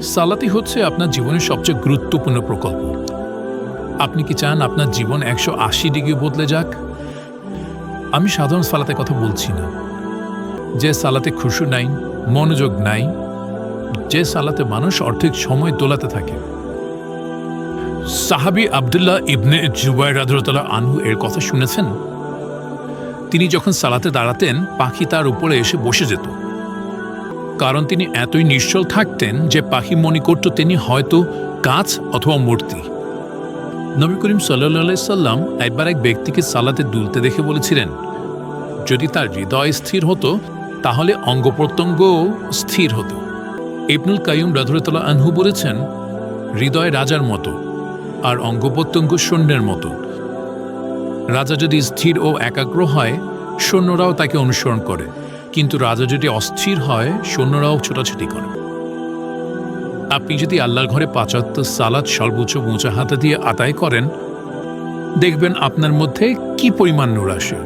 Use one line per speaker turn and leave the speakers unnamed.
সালাতই হচ্ছে আপনার জীবনের সবচেয়ে গুরুত্বপূর্ণ প্রকল্প। আপনি কি চান আপনার জীবন 180 ডিগ্রি বদলে যাক? আমি সাধারণ সালাতের কথা বলছি না, যে সালাতে খুশু নাই, মনোযোগ নাই, যে সালাতে মানুষ অর্ধেক সময় দোলাতে থাকে। সাহাবী আব্দুল্লাহ ইবনে জুবাইর রাদিয়াল্লাহু আনহু এর কথা শুনেছেন? তিনি যখন সালাতে দাঁড়াতেন, পাখি তার উপরে এসে বসে যেত, কারণ তিনি এতই নিশ্চল থাকতেন যে পাখি মনে করত তিনি হয়তো কাঁচ অথবা মূর্তি। নবী করিম সাল্লাল্লাহু আলাইহি সাল্লাম একবার এক ব্যক্তিকে সালাতে দুলতে দেখে বলেছিলেন, যদি তার হৃদয় স্থির হতো তাহলে অঙ্গ প্রত্যঙ্গও স্থির হতো। ইবনুল কাইয়্যিম রাদিয়াল্লাহু আনহু বলেছেন, হৃদয় রাজার মতো আর অঙ্গ প্রত্যঙ্গ সৈন্যের মতো। রাজা যদি স্থির ও একাগ্র হয়, সৈন্যরাও তাকে অনুসরণ করে, কিন্তু রাজা যদি অস্থির হয়, সৈন্যরাও ছোটাছুটি করে। আপনি যদি আল্লাহর ঘরে 5 ওয়াক্ত সালাত সর্বোচ্চ মোচা হাতে দিয়ে আদায় করেন, দেখবেন আপনার মধ্যে কি পরিমাণ নূর আসে।